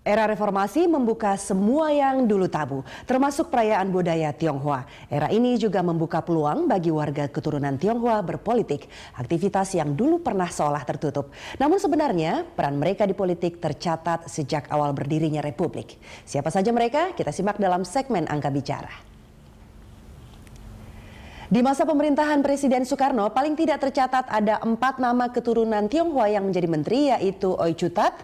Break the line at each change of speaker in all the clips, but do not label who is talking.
Era reformasi membuka semua yang dulu tabu, termasuk perayaan budaya Tionghoa. Era ini juga membuka peluang bagi warga keturunan Tionghoa berpolitik, aktivitas yang dulu pernah seolah tertutup. Namun sebenarnya peran mereka di politik tercatat sejak awal berdirinya Republik. Siapa saja mereka? Kita simak dalam segmen Angka Bicara. Di masa pemerintahan Presiden Soekarno, paling tidak tercatat ada 4 nama keturunan Tionghoa yang menjadi menteri, yaitu Oy Chu Tat,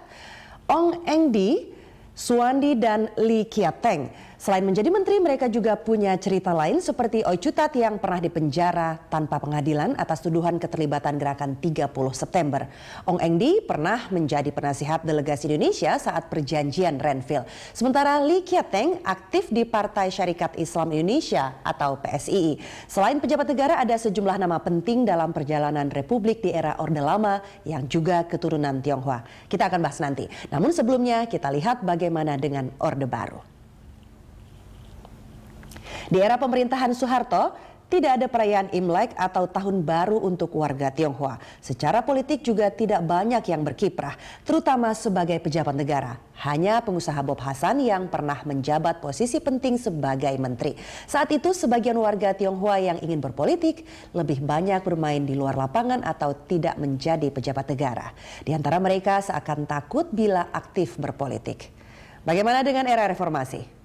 Ong Eng Di, Suwandi, dan Lee Kiat Teng. Selain menjadi menteri, mereka juga punya cerita lain seperti Oy Chu Tat yang pernah dipenjara tanpa pengadilan atas tuduhan keterlibatan gerakan 30 September. Ong Eng Di pernah menjadi penasihat delegasi Indonesia saat perjanjian Renville. Sementara Lee Kiat Teng aktif di Partai Syarikat Islam Indonesia atau PSII. Selain pejabat negara, ada sejumlah nama penting dalam perjalanan Republik di era Orde Lama yang juga keturunan Tionghoa. Kita akan bahas nanti. Namun sebelumnya kita lihat bagaimana dengan Orde Baru. Di era pemerintahan Soeharto, tidak ada perayaan Imlek atau Tahun Baru untuk warga Tionghoa. Secara politik juga tidak banyak yang berkiprah, terutama sebagai pejabat negara. Hanya pengusaha Bob Hasan yang pernah menjabat posisi penting sebagai menteri. Saat itu sebagian warga Tionghoa yang ingin berpolitik lebih banyak bermain di luar lapangan atau tidak menjadi pejabat negara. Di antara mereka seakan takut bila aktif berpolitik. Bagaimana dengan era reformasi?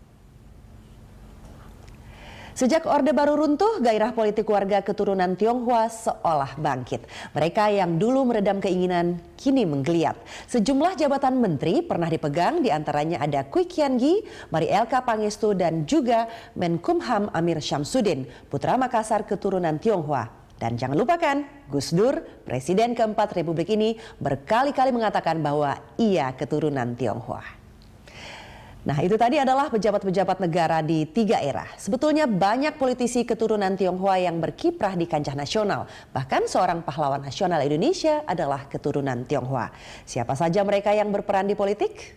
Sejak Orde Baru runtuh, gairah politik warga keturunan Tionghoa seolah bangkit. Mereka yang dulu meredam keinginan kini menggeliat. Sejumlah jabatan menteri pernah dipegang, diantaranya ada Kwi Kian Gi, Marielka Pangestu, dan juga Menkumham Amir Syamsuddin, putra Makassar keturunan Tionghoa. Dan jangan lupakan, Gus Dur, Presiden keempat Republik ini, berkali-kali mengatakan bahwa ia keturunan Tionghoa. Nah, itu tadi adalah pejabat-pejabat negara di 3 era. Sebetulnya banyak politisi keturunan Tionghoa yang berkiprah di kancah nasional. Bahkan seorang pahlawan nasional Indonesia adalah keturunan Tionghoa. Siapa saja mereka yang berperan di politik?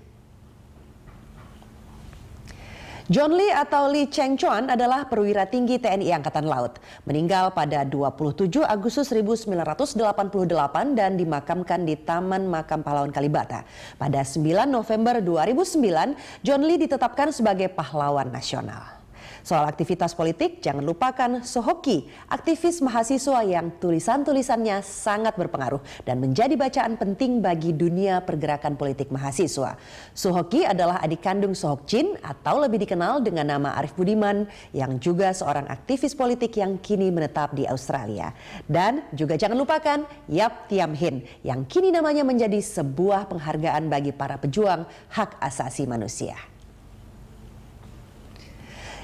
John Lee atau Lee Cheng Chuan adalah perwira tinggi TNI Angkatan Laut. Meninggal pada 27 Agustus 1988 dan dimakamkan di Taman Makam Pahlawan Kalibata. Pada 9 November 2009, John Lee ditetapkan sebagai pahlawan nasional. Soal aktivitas politik, jangan lupakan Sohoki, aktivis mahasiswa yang tulisan-tulisannya sangat berpengaruh dan menjadi bacaan penting bagi dunia pergerakan politik mahasiswa. Sohoki adalah adik kandung Sohok Jin atau lebih dikenal dengan nama Arif Budiman yang juga seorang aktivis politik yang kini menetap di Australia. Dan juga jangan lupakan Yap Thiam Hien yang kini namanya menjadi sebuah penghargaan bagi para pejuang hak asasi manusia.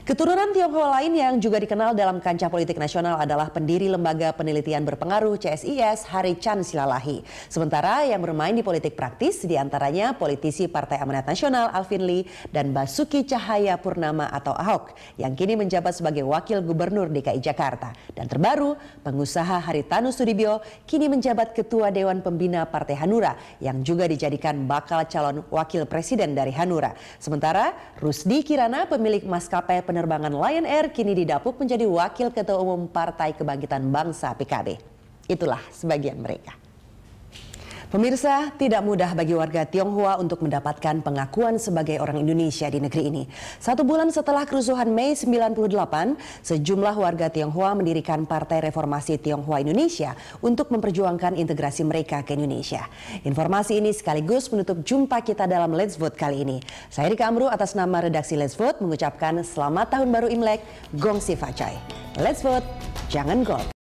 Keturunan Tionghoa lain yang juga dikenal dalam kancah politik nasional adalah pendiri Lembaga Penelitian Berpengaruh CSIS, Hari Chan Silalahi. Sementara yang bermain di politik praktis diantaranya politisi Partai Amanat Nasional Alvin Lee dan Basuki Cahaya Purnama atau Ahok yang kini menjabat sebagai Wakil Gubernur DKI Jakarta. Dan terbaru, pengusaha Haritanu Sudibyo kini menjabat Ketua Dewan Pembina Partai Hanura yang juga dijadikan bakal calon Wakil Presiden dari Hanura. Sementara Rusdi Kirana, pemilik maskapai penerbangan Lion Air, kini didapuk menjadi Wakil Ketua Umum Partai Kebangkitan Bangsa PKB. Itulah sebagian mereka. Pemirsa, tidak mudah bagi warga Tionghoa untuk mendapatkan pengakuan sebagai orang Indonesia di negeri ini. 1 bulan setelah kerusuhan Mei 98, sejumlah warga Tionghoa mendirikan Partai Reformasi Tionghoa Indonesia untuk memperjuangkan integrasi mereka ke Indonesia. Informasi ini sekaligus menutup jumpa kita dalam Let's Vote kali ini. Saya Rika Amru atas nama redaksi Let's Vote mengucapkan Selamat Tahun Baru Imlek, Gong Si Fa Cai. Let's Vote, jangan golp.